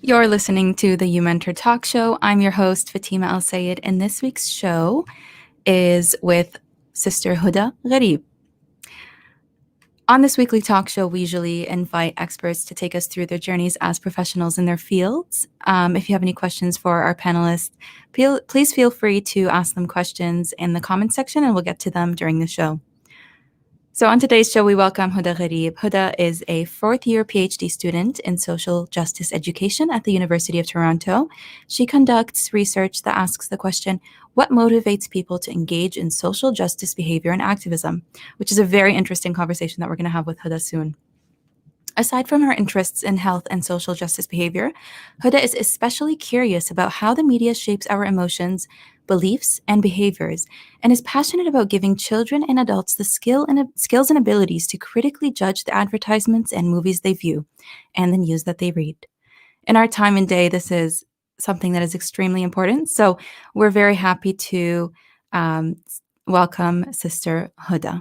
You're listening to the uMentor Talk Show. I'm your host, Fatima Al Sayed, and this week's show is with Sister Hoda Gharib. On this weekly talk show, we usually invite experts to take us through their journeys as professionals in their fields. If you have any questions for our panelists, please feel free to ask them questions in the comment section, and we'll get to them during the show. So on today's show, we welcome Hoda Gharib. Hoda is a fourth-year PhD student in social justice education at the University of Toronto. She conducts research that asks the question, what motivates people to engage in social justice behavior and activism? Which is a very interesting conversation that we're going to have with Hoda soon. Aside from her interests in health and social justice behavior, Hoda is especially curious about how the media shapes our emotions, beliefs, and behaviors, and is passionate about giving children and adults the skills and abilities to critically judge the advertisements and movies they view, and the news that they read. In our time and day, this is something that is extremely important, so we're very happy to welcome Sister Hoda.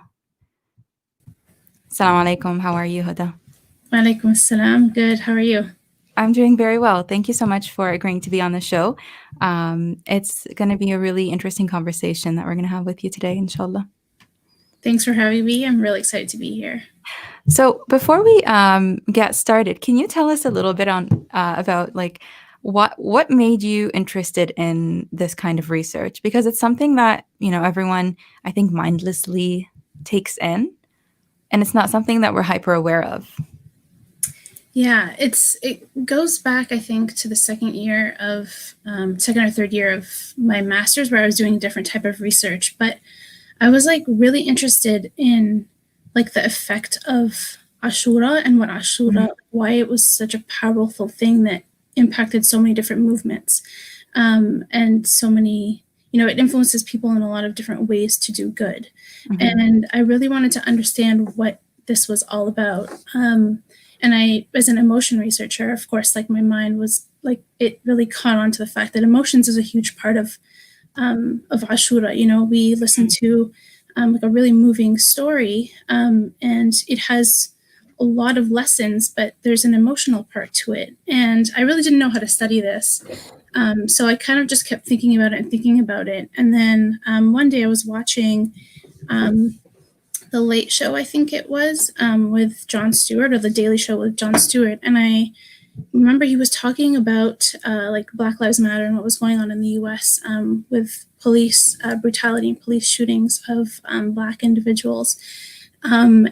Assalamu alaikum. How are you, Hoda? Walaikum assalam. Good. How are you? I'm doing very well. Thank you so much for agreeing to be on the show. It's going to be a really interesting conversation that we're going to have with you today, inshallah. Thanks for having me. I'm really excited to be here. So before we get started, can you tell us a little bit about what made you interested in this kind of research? Because it's something that everyone, I think, mindlessly takes in, and it's not something that we're hyper aware of. Yeah, it goes back, I think, to the second or third year of my master's, where I was doing a different type of research. But I was really interested in the effect of Ashura and what Ashura, why it was such a powerful thing that impacted so many different movements, and so many. It influences people in a lot of different ways to do good. And I really wanted to understand what this was all about. And I, as an emotion researcher, of course, my mind was it really caught on to the fact that emotions is a huge part of Ashura. We listen to a really moving story, and it has a lot of lessons, but there's an emotional part to it. And I really didn't know how to study this. So I kind of just kept thinking about it. And then one day I was watching The Late Show, I think it was, with Jon Stewart, or The Daily Show with Jon Stewart. And I remember he was talking about Black Lives Matter and what was going on in the US with police brutality and police shootings of Black individuals. And,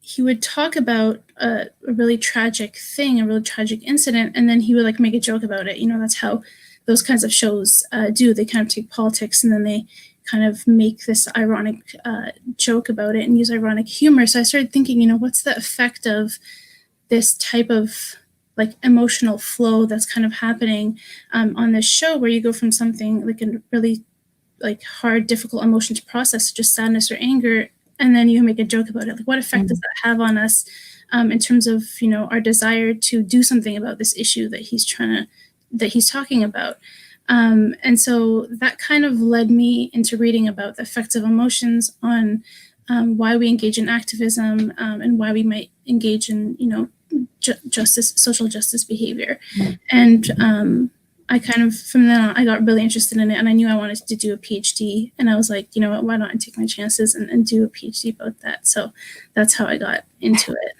he would talk about a really tragic thing, a really tragic incident, and then he would make a joke about it. That's how those kinds of shows do. They kind of take politics and then they kind of make this ironic joke about it and use ironic humor. So I started thinking, what's the effect of this type of emotional flow that's kind of happening on this show, where you go from something a really hard, difficult emotion to process, just sadness or anger, and then you make a joke about it. What effect does that have on us in terms of our desire to do something about this issue that he's talking about? And so that kind of led me into reading about the effects of emotions on why we engage in activism, and why we might engage in social justice behavior. And I kind of, from then on, I got really interested in it, and I knew I wanted to do a PhD, and I was like, what, why don't I take my chances and do a PhD about that? So that's how I got into it.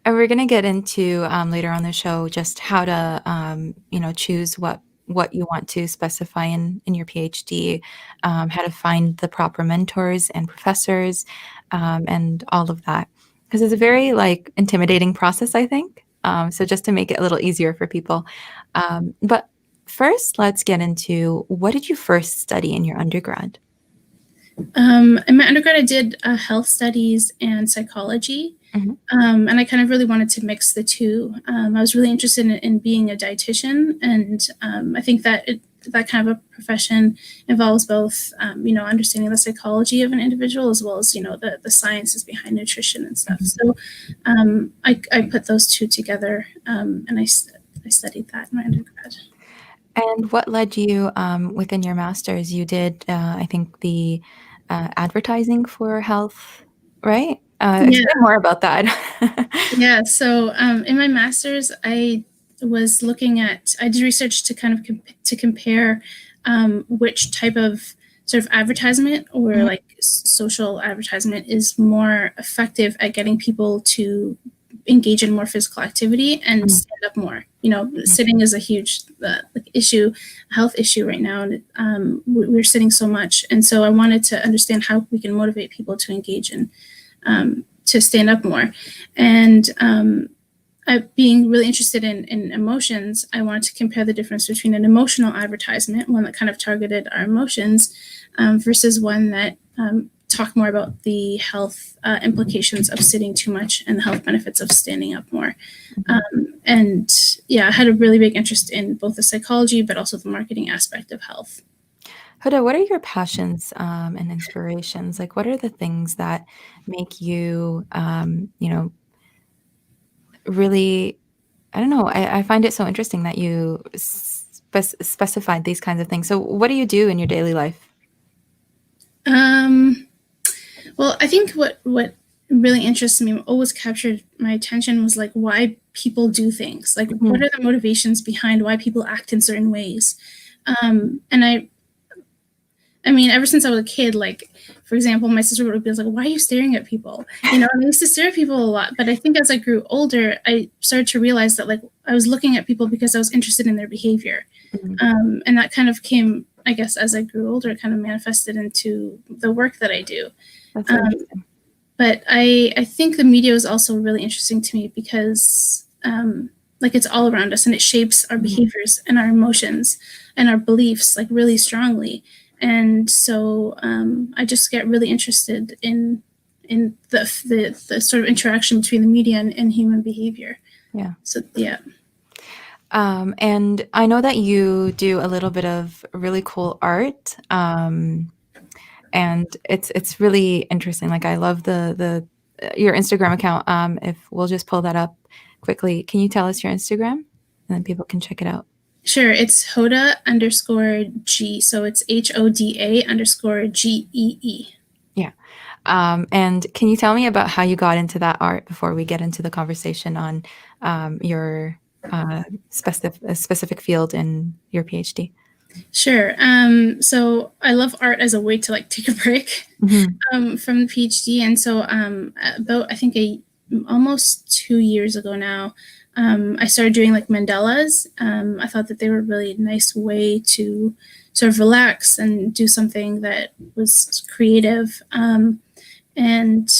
And we're going to get into later on the show just how to, choose what you want to specify in your PhD, how to find the proper mentors and professors, and all of that. Because it's a very intimidating process, I think. So just to make it a little easier for people. But first, let's get into, what did you first study in your undergrad? In my undergrad, I did health studies and psychology. And I kind of really wanted to mix the two. I was really interested in being a dietitian, and I think that that kind of a profession involves both, understanding the psychology of an individual, as well as, the sciences behind nutrition and stuff. So I put those two together, and I studied that in my undergrad. And what led you within your master's? You did, I think, the advertising for health, right? Yeah. Explain more about that. Yeah. So in my master's, I did research to kind of to compare which type of sort of advertisement or Mhm. like social advertisement is more effective at getting people to engage in more physical activity and Mhm. stand up more. You know, sitting is a huge like issue, health issue right now, and we're sitting so much. And so I wanted to understand how we can motivate people to engage in to stand up more. And being really interested in emotions, I wanted to compare the difference between an emotional advertisement, one that kind of targeted our emotions, versus one that talked more about the health implications of sitting too much and the health benefits of standing up more. And yeah, I had a really big interest in both the psychology, but also the marketing aspect of health. Hoda, what are your passions and inspirations? Like, what are the things that make you, really, I don't know, I find it so interesting that you specified these kinds of things. So, what do you do in your daily life? Um, Well, I think what really interests me, always captured my attention, was like why people do things. Like, what Mhm. are the motivations behind why people act in certain ways? And I mean, ever since I was a kid, like for example, my sister would be like, "Why are you staring at people?" You know, and I used to stare at people a lot. But I think as I grew older, I started to realize that like I was looking at people because I was interested in their behavior, Mhm. and that kind of came, I guess, as I grew older, it kind of manifested into the work that I do. That's so Um, interesting. but I think the media is also really interesting to me because like it's all around us and it shapes our Mhm. behaviors and our emotions and our beliefs like really strongly. And so I just get really interested in the sort of interaction between the media and human behavior. Yeah. So yeah. And I know that you do a little bit of really cool art. And it's really interesting. Like I love the your Instagram account. If we'll just pull that up quickly, can you tell us your Instagram, and then people can check it out? Sure, it's Hoda underscore G. So it's HODA underscore GEE. Yeah. And can you tell me about how you got into that art before we get into the conversation on your specific field in your PhD? Sure. So I love art as a way to like take a break Hmm. from the PhD, and so about I think almost 2 years ago now, I started doing like mandalas. I thought that they were a really nice way to sort of relax and do something that was creative, and and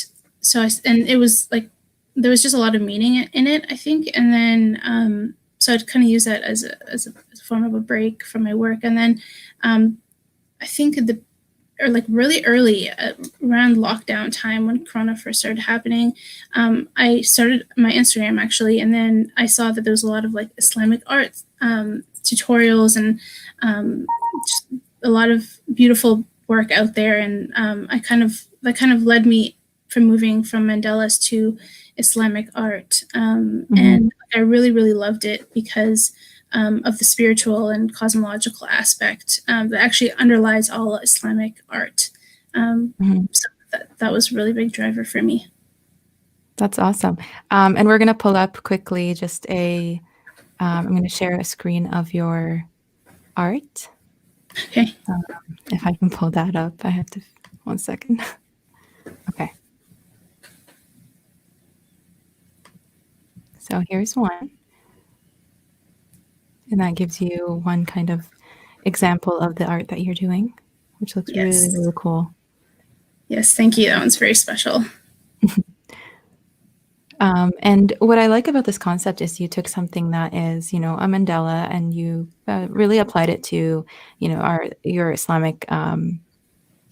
it was like there was just a lot of meaning in it, I think, and then so I'd kind of use that as a form of a break from my work, and then I think or like really early around lockdown time when Corona first started happening, I started my Instagram actually, and then I saw that there was a lot of like Islamic art tutorials and just a lot of beautiful work out there, and that kind of led me from moving from Mandela's to Islamic art, Hmm. and I really really loved it because of the spiritual and cosmological aspect that actually underlies all Islamic art. Hmm. So that was a really big driver for me. That's awesome. And we're going to pull up quickly just I'm going to share a screen of your art. Okay. If I can pull that up, I have to, one second. Okay. So here's one. And that gives you one kind of example of the art that you're doing, which looks really, Yes. really cool. Yes. Thank you. That one's very special. And what I like about this concept is you took something that is, a Mandela, and you really applied it to, your Islamic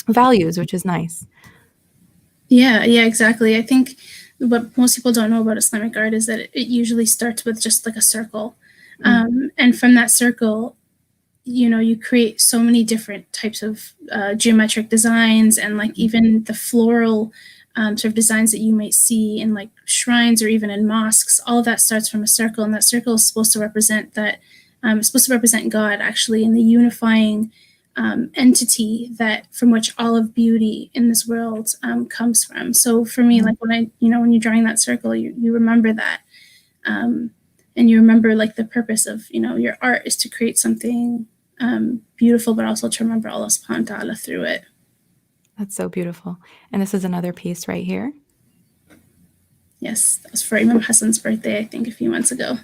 values, which is nice. Yeah. Yeah. Exactly. I think what most people don't know about Islamic art is that it usually starts with just like a circle, Mm. and from that circle, you create so many different types of geometric designs and like even the floral sort of designs that you might see in like shrines or even in mosques. All of that starts from a circle, and that circle is supposed to represent that it's supposed to represent God actually, and the unifying entity that from which all of beauty in this world comes from. So for me, like when you're drawing that circle, you remember that. And you remember like the purpose of, your art is to create something beautiful, but also to remember Allah subhanahu wa ta'ala through it. That's so beautiful. And this is another piece right here. Yes, that was for Imam Hassan's birthday, I think, a few months ago.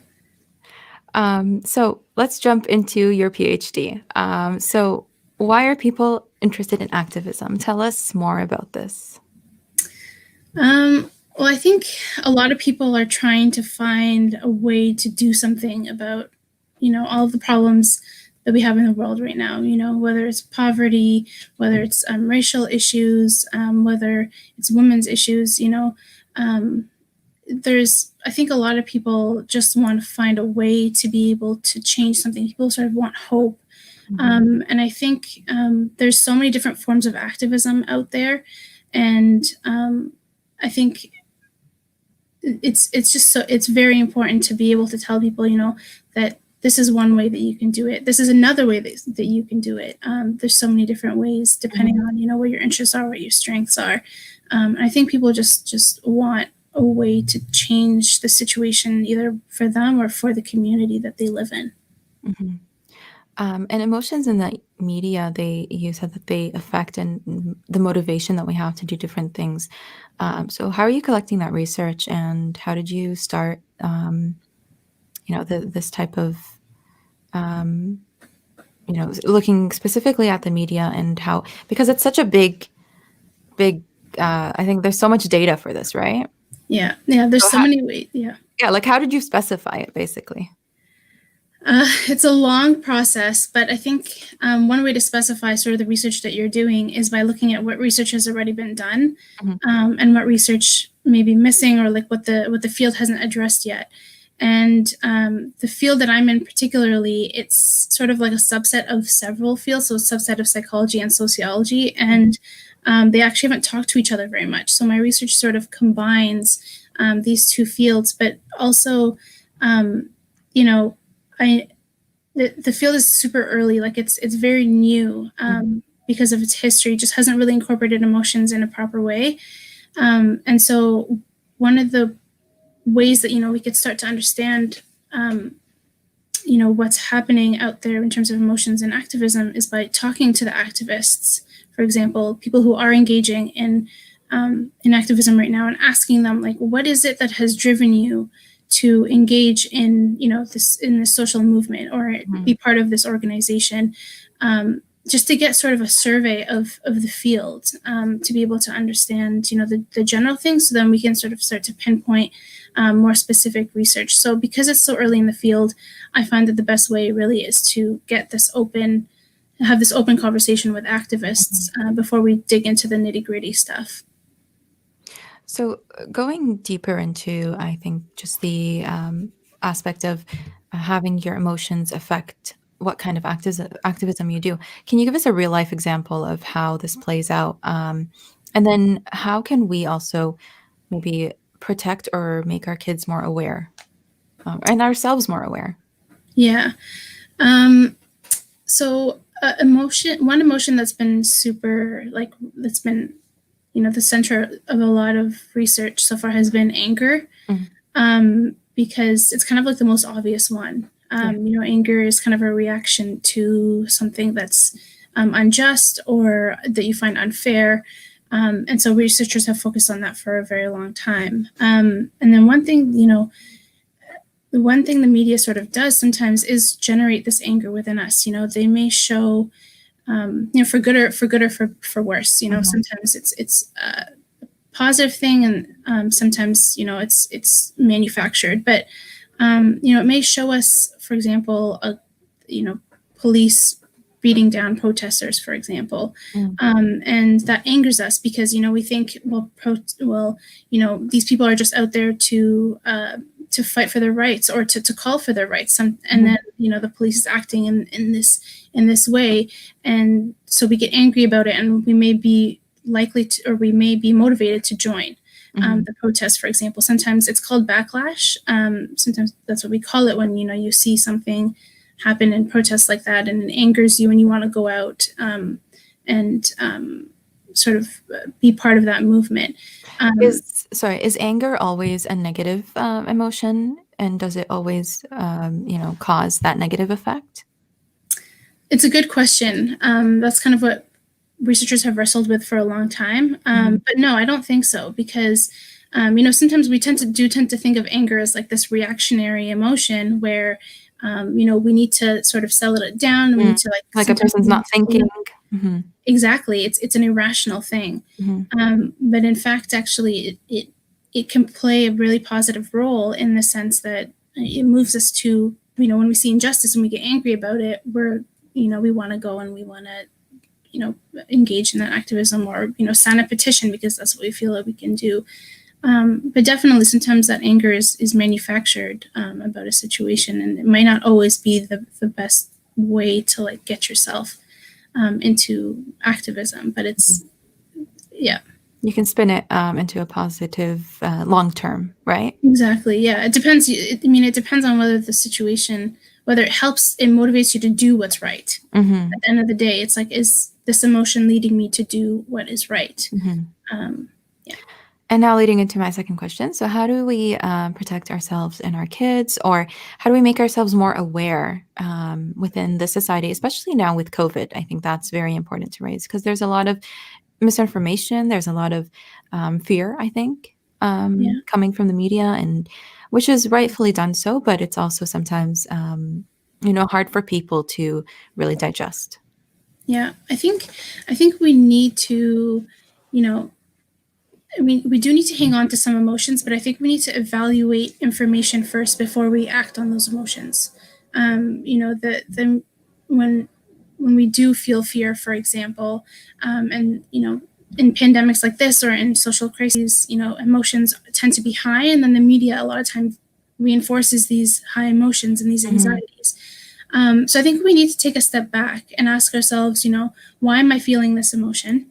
So let's jump into your PhD. So why are people interested in activism? Tell us more about this. Well, I think a lot of people are trying to find a way to do something about, all of the problems that we have in the world right now, whether it's poverty, whether it's racial issues, whether it's women's issues, I think a lot of people just want to find a way to be able to change something. People sort of want hope. And I think there's so many different forms of activism out there. And I think it's very important to be able to tell people, that this is one way that you can do it. This is another way that you can do it. There's so many different ways depending on, what your interests are, what your strengths are. I think people just want a way to change the situation either for them or for the community that they live in. And emotions in the media, you said that they affect and the motivation that we have to do different things. So how are you collecting that research, and how did you start, this type of, looking specifically at the media and how, because it's such a big, I think there's so much data for this, right? Yeah. There's so many ways. Yeah. Yeah. Like, how did you specify it basically? It's a long process, but I think one way to specify sort of the research that you're doing is by looking at what research has already been done, and what research may be missing, or like what the field hasn't addressed yet. And the field that I'm in particularly, it's sort of like a subset of several fields, so a subset of psychology and sociology, and they actually haven't talked to each other very much. So my research sort of combines these two fields, but also, the field is super early, like it's very new because of its history, just hasn't really incorporated emotions in a proper way. And so one of the ways that, we could start to understand, what's happening out there in terms of emotions and activism is by talking to the activists, for example, people who are engaging in activism right now, and asking them, like, what is it that has driven you to engage in, this social movement, or be part of this organization, just to get sort of a survey of the field, to be able to understand, the general things, so then we can sort of start to pinpoint more specific research. So because it's so early in the field, I find that the best way really is to have this open conversation with activists before we dig into the nitty-gritty stuff. So going deeper into, I think, just the aspect of having your emotions affect what kind of activism you do, can you give us a real life example of how this plays out? And then how can we also maybe protect or make our kids more aware, and ourselves more aware? Yeah. So one emotion that's been the center of a lot of research so far has been anger, because it's kind of like the most obvious one. Anger is kind of a reaction to something that's unjust or that you find unfair. And so researchers have focused on that for a very long time. And then one thing, the one thing the media sort of does sometimes is generate this anger within us. They may show, for good or for worse. Sometimes it's a positive thing, and sometimes it's manufactured. But it may show us, for example, police beating down protesters, for example, and that angers us because we think, these people are just out there to fight for their rights, or to call for their rights. And then the police is acting in this way, and so we get angry about it, and we may be we may be motivated to join the protest, for example. Sometimes it's called backlash. Sometimes that's what we call it when you see something happen in protests like that, and it angers you and you want to go out and sort of be part of that movement. Is anger always a negative emotion, and does it always cause that negative effect? It's a good question. That's kind of what researchers have wrestled with for a long time. But no, I don't think so, because sometimes we tend to think of anger as like this reactionary emotion where we need to sort of settle it down. We need to like a person's not thinking. Exactly, it's an irrational thing. But in fact, actually, it can play a really positive role in the sense that it moves us to, when we see injustice and we get angry about it, we want to go and we want to engage in that activism, or sign a petition because that's what we feel that we can do. But definitely sometimes that anger is manufactured about a situation, and it might not always be the best way to like get yourself into activism, but it's you can spin it into a positive long term, right? Exactly. Yeah, it depends. It depends on whether the situation, whether it motivates you to do what's right. At the end of the day, it's like, is this emotion leading me to do what is right? And now leading into my second question. So how do we protect ourselves and our kids, or how do we make ourselves more aware within the society, especially now with COVID? I think that's very important to raise, because there's a lot of misinformation. There's a lot of fear, I think, coming from the media, and which is rightfully done so, but it's also sometimes, hard for people to really digest. Yeah, I think we need to, we do need to hang on to some emotions, but I think we need to evaluate information first before we act on those emotions. When we do feel fear, for example, and in pandemics like this or in social crises, emotions tend to be high, and then the media a lot of times reinforces these high emotions and these anxieties. So I think we need to take a step back and ask ourselves, why am I feeling this emotion?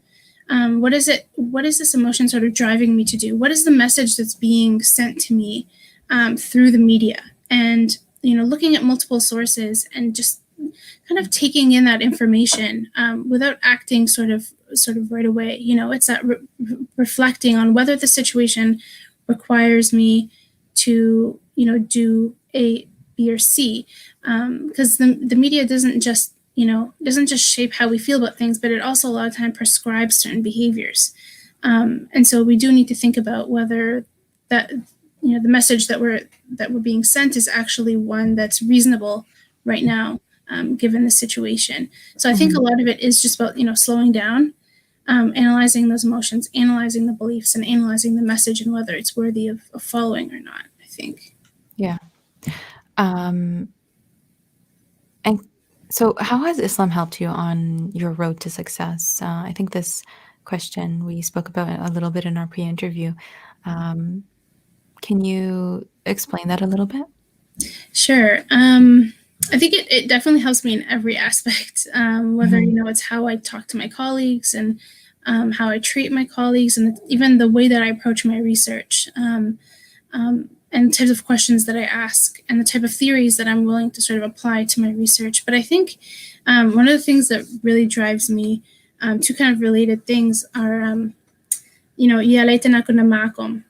What is this emotion sort of driving me to do? What is the message that's being sent to me through the media? And, looking at multiple sources and just kind of taking in that information without acting sort of right away. It's that reflecting on whether the situation requires me to, do A, B, or C. Because the media doesn't just shape how we feel about things, but it also a lot of time prescribes certain behaviors. And so we do need to think about whether that, the message that we're being sent is actually one that's reasonable right now, given the situation. So I think a lot of it is just about, slowing down, analyzing those emotions, analyzing the beliefs, and analyzing the message, and whether it's worthy of following or not, I think. Yeah. And so how has Islam helped you on your road to success? I think this question we spoke about a little bit in our pre-interview. Can you explain that a little bit? Sure. I think it definitely helps me in every aspect, whether, it's how I talk to my colleagues, and how I treat my colleagues, and even the way that I approach my research, and types of questions that I ask, and the type of theories that I'm willing to sort of apply to my research. But I think one of the things that really drives me, two kind of related things are, "Ya laytana kunna ma'akum."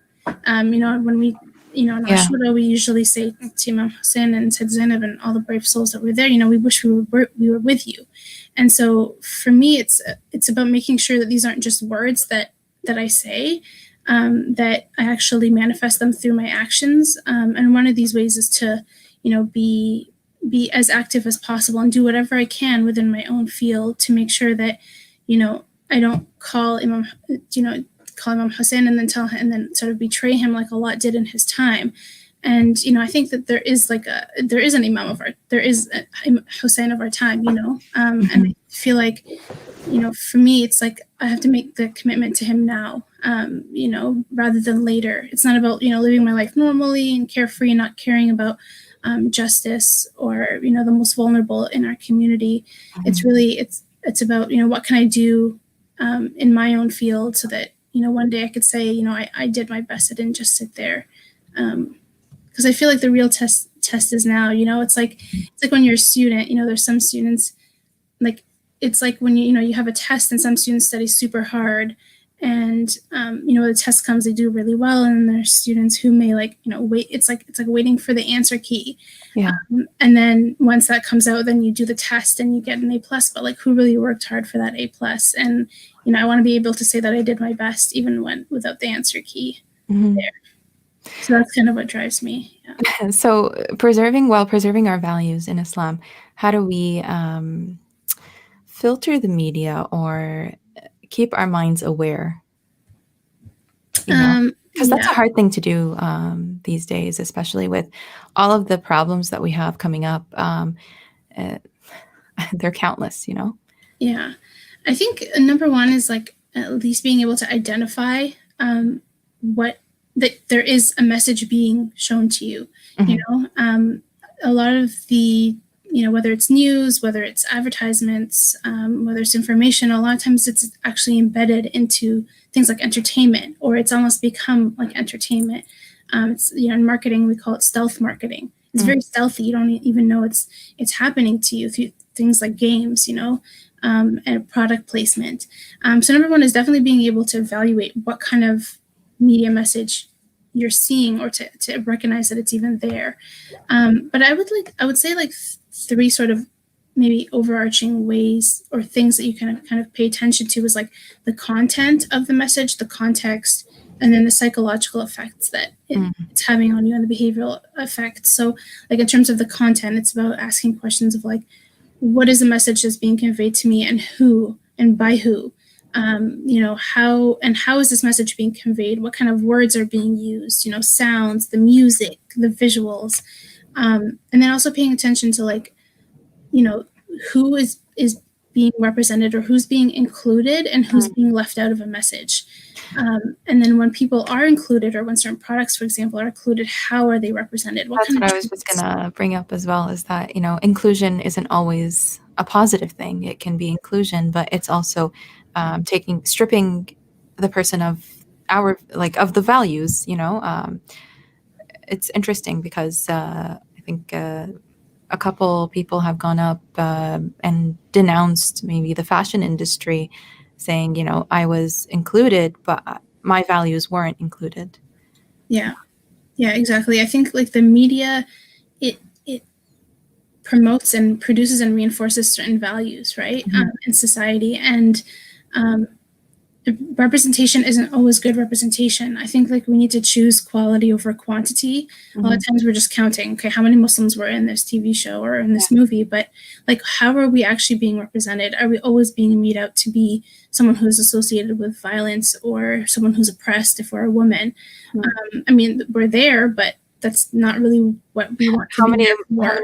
When we, in Ashura, we usually say to Imam Hussein and Said Zainab and all the brave souls that were there, we wish we were with you. And so for me, it's about making sure that these aren't just words that I say, that I actually manifest them through my actions. And one of these ways is to, be as active as possible and do whatever I can within my own field to make sure that, I don't call Imam Hussein and then sort of betray him like Allah did in his time. And, I think that there is an Imam there is a Hussein of our time, and I feel like, for me, it's like I have to make the commitment to him now, rather than later. It's not about, living my life normally and carefree and not caring about justice or, the most vulnerable in our community. It's really, it's about, what can I do in my own field so that, one day I could say, I did my best. I didn't just sit there. Because I feel like the real test test is now. It's like when you're a student, there's some students, like, it's like when you have a test and some students study super hard, and the test comes, they do really well, and there's students who may wait. It's like waiting for the answer key. Yeah. And then once that comes out, then you do the test and you get an A+, but like, who really worked hard for that A+? And I want to be able to say that I did my best even without the answer key there. So that's kind of what drives me. Yeah. So preserving our values in Islam, how do we filter the media or keep our minds aware? Because that's a hard thing to do these days, especially with all of the problems that we have coming up. They're countless, Yeah. I think number one is like at least being able to identify that there is a message being shown to you. A lot of the whether it's news, whether it's advertisements, whether it's information, a lot of times it's actually embedded into things like entertainment, or it's almost become like entertainment. It's in marketing we call it stealth marketing. It's very stealthy. You don't even know it's happening to you through things like games, and product placement. So number one is definitely being able to evaluate what kind of media message you're seeing, or to recognize that it's even there. But I would say like three sort of maybe overarching ways or things that you can kind of pay attention to is like the content of the message, the context, and then the psychological effects that it's having on you, and the behavioral effects. So like in terms of the content, it's about asking questions of like, what is the message that's being conveyed to me, and who and by who? How is this message being conveyed? What kind of words are being used? Sounds, the music, the visuals, and then also paying attention to like, who is being represented, or who's being included, and who's being left out of a message. And then when people are included, or when certain products, for example, are included, how are they represented? That's what I was just gonna bring up as well, is that inclusion isn't always a positive thing. It can be inclusion, but it's also stripping the person of of the values. It's interesting because I think a couple people have gone up and denounced maybe the fashion industry, saying, I was included, but my values weren't included. Yeah, exactly. I think like the media, it promotes and produces and reinforces certain values, right, in society, and representation isn't always good representation. I think like we need to choose quality over quantity. A lot of times we're just counting, okay, how many Muslims were in this TV show or in this movie, but like, how are we actually being represented? Are we always being made out to be someone who's associated with violence, or someone who's oppressed if we're a woman? I mean, we're there, but that's not really what we want to How many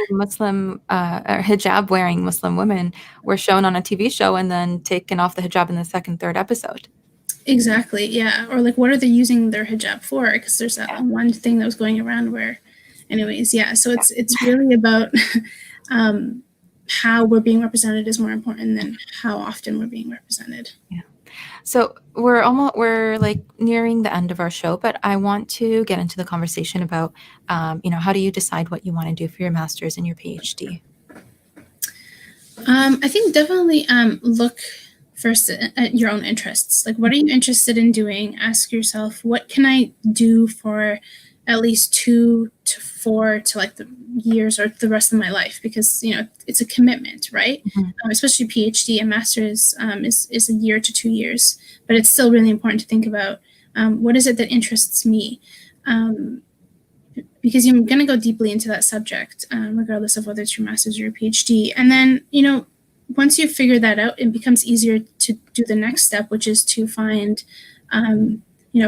Muslim or hijab wearing Muslim women were shown on a TV show and then taken off the hijab in the second, third episode? Exactly, yeah. Or like, what are they using their hijab for? Because there's that one thing that was going around where, anyways, yeah. So it's really about how we're being represented is more important than how often we're being represented. Yeah. So we're like nearing the end of our show, but I want to get into the conversation about, how do you decide what you want to do for your master's and your PhD? I think definitely look first at your own interests. Like, what are you interested in doing? Ask yourself, what can I do for at least 2 to 4 to like the years or the rest of my life? Because it's a commitment, right? Especially PhD and master's is a year to 2 years, but it's still really important to think about what is it that interests me, because you're going to go deeply into that subject, regardless of whether it's your master's or your PhD. And then once you figure that out, it becomes easier to do the next step, which is to find a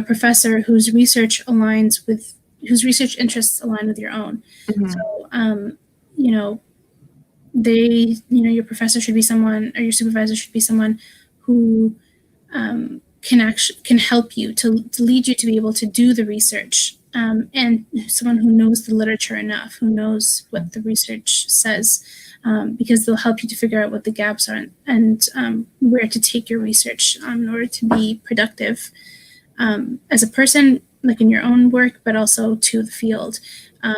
professor whose research interests align with your own. So your professor should be someone, or your supervisor should be someone who can help you to lead you to be able to do the research, and someone who knows the literature enough, who knows what the research says, because they'll help you to figure out what the gaps are, and where to take your research in order to be productive as a person, like in your own work, but also to the field.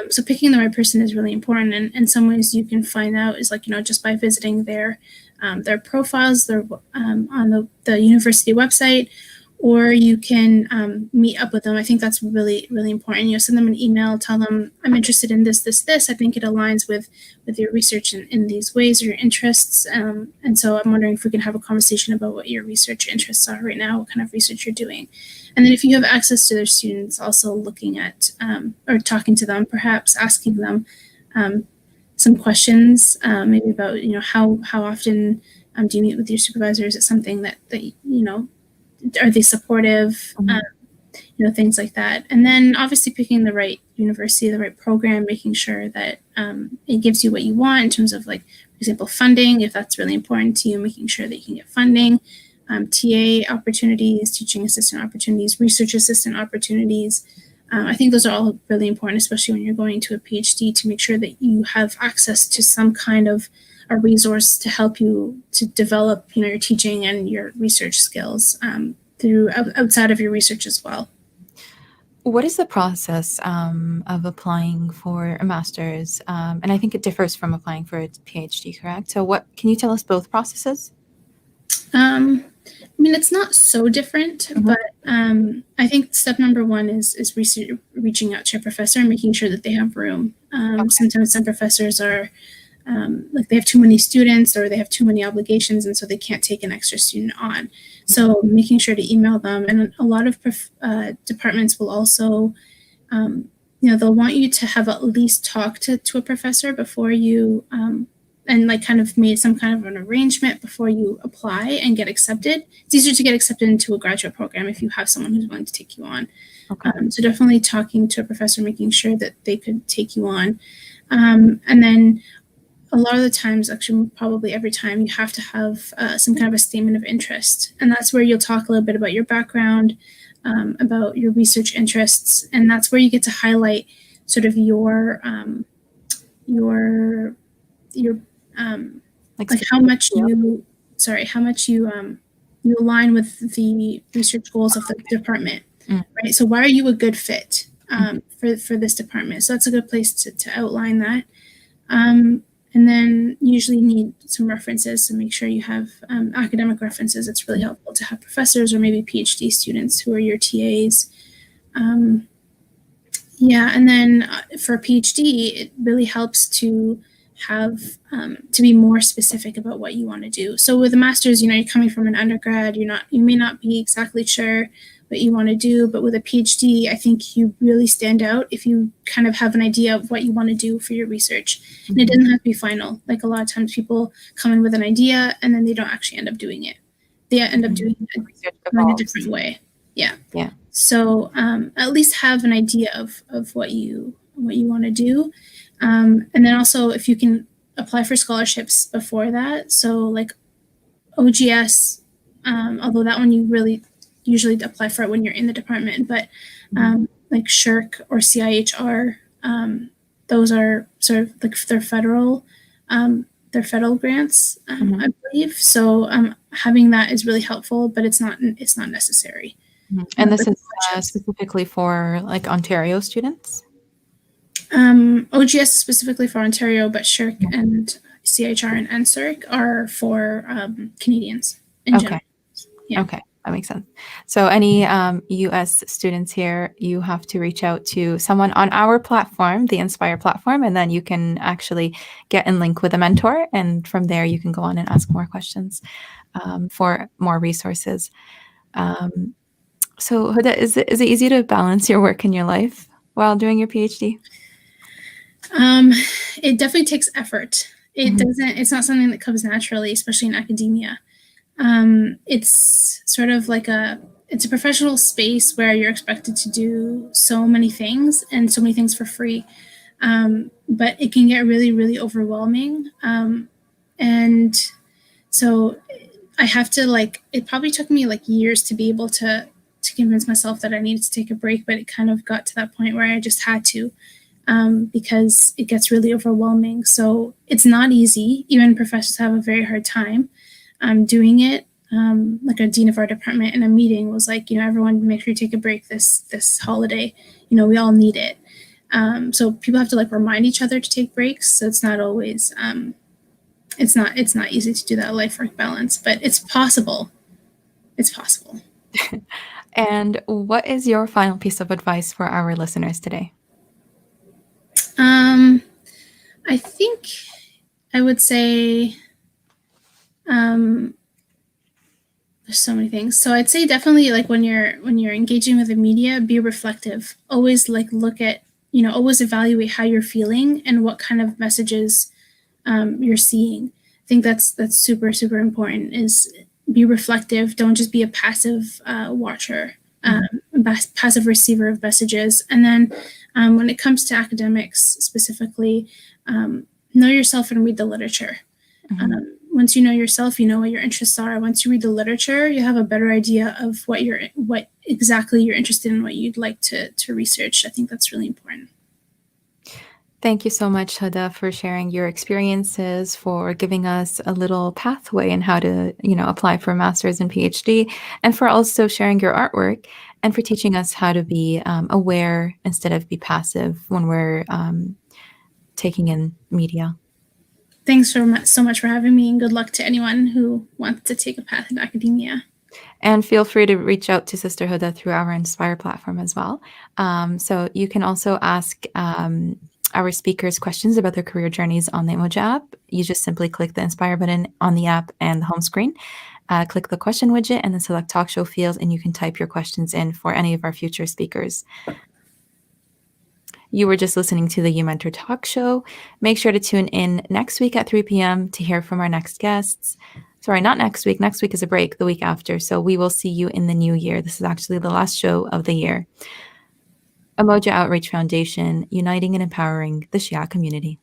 So picking the right person is really important. And in some ways you can find out is like, just by visiting their profiles, their on the university website, or you can meet up with them. I think that's really, really important. Send them an email, tell them, I'm interested in this. I think it aligns with your research in these ways or your interests. And so I'm wondering if we can have a conversation about what your research interests are right now, what kind of research you're doing. And then if you have access to their students, also looking at or talking to them, perhaps asking them some questions, maybe about, how often do you meet with your supervisor? Is it something that are they supportive? Things like that. And then obviously picking the right university, the right program, making sure that it gives you what you want in terms of, like, for example, funding, if that's really important to you, making sure that you can get funding, TA opportunities, teaching assistant opportunities, research assistant opportunities. I think those are all really important, especially when you're going to a PhD, to make sure that you have access to some kind of a resource to help you to develop, your teaching and your research skills through outside of your research as well. What is the process of applying for a master's? And I think it differs from applying for a PhD, correct? So can you tell us both processes? It's not so different, but I think step number one is reaching out to your professor and making sure that they have room. Sometimes some professors are like they have too many students or they have too many obligations, and so they can't take an extra student on. So making sure to email them. And a lot of departments will also, they'll want you to have at least talked to a professor before you and like kind of made some kind of an arrangement before you apply and get accepted. It's easier to get accepted into a graduate program if you have someone who's willing to take you on. Okay. So definitely talking to a professor, making sure that they could take you on. And then a lot of the times, actually probably every time, you have to have some kind of a statement of interest. And that's where you'll talk a little bit about your background, about your research interests. And that's where you get to highlight sort of your like how much you align with the research goals of the department, right? So why are you a good fit for this department? So that's a good place to outline that. And then usually need some references, so make sure you have academic references. It's really helpful to have professors or maybe PhD students who are your TAs. And then for a PhD, it really helps to have to be more specific about what you want to do. So with a master's, you're coming from an undergrad, you may not be exactly sure what you want to do, but with a PhD, I think you really stand out if you kind of have an idea of what you want to do for your research. And it doesn't have to be final. Like a lot of times people come in with an idea and then they don't actually end up doing it. They end up doing it in a different way. Yeah. So at least have an idea of what you want to do. And then also if you can apply for scholarships before that. So like OGS, although that one you really usually apply for it when you're in the department, but like SHRC or CIHR, those are sort of like they're federal grants, I believe. So having that is really helpful, but it's not necessary. And this is specifically for like Ontario students? OGS is specifically for Ontario, but SHRC and CIHR and NSERC are for Canadians in general. Yeah. Okay, that makes sense. So any US students here, you have to reach out to someone on our platform, the Inspire platform, and then you can actually get in link with a mentor. And from there, you can go on and ask more questions for more resources. So Hoda, is it easy to balance your work and your life while doing your PhD? It definitely takes effort. It's not something that comes naturally, especially in academia. It's sort of like it's a professional space where you're expected to do so many things and so many things for free. But it can get really, really overwhelming. And so I have to it probably took me years to be able to convince myself that I needed to take a break, but it kind of got to that point where I just had to. Because it gets really overwhelming. So it's not easy. Even professors have a very hard time doing it. like a dean of our department in a meeting was like, everyone make sure you take a break this holiday. We all need it. So people have to like remind each other to take breaks. So it's not always it's not easy to do that life-work balance, but it's possible. It's possible. And what is your final piece of advice for our listeners today? I think I would say there's so many things. So I'd say definitely like when you're engaging with the media, be reflective. Always like look at, always evaluate how you're feeling and what kind of messages you're seeing. I think that's super, super important is be reflective. Don't just be a passive watcher, passive receiver of messages. And then when it comes to academics specifically, know yourself and read the literature. Once you know yourself, you know what your interests are. Once you read the literature, you have a better idea of what exactly you're interested in, what you'd like to research. I think that's really important. Thank you so much, Hoda, for sharing your experiences, for giving us a little pathway in how to, apply for a master's and PhD, and for also sharing your artwork and for teaching us how to be aware instead of be passive when we're taking in media. Thanks so much for having me, and good luck to anyone who wants to take a path in academia. And feel free to reach out to Sister Hoda through our Inspire platform as well. So you can also ask our speakers questions about their career journeys on the Emoji app. You just simply click the Inspire button on the app and the home screen. Click the question widget and then select talk show field, and you can type your questions in for any of our future speakers. You were just listening to the uMentor Talk Show. Make sure to tune in next week at 3 p.m. to hear from our next guests. Sorry, not next week. Next week is a break, the week after. So we will see you in the new year. This is actually the last show of the year. Emoji Outreach Foundation, uniting and empowering the Shia community.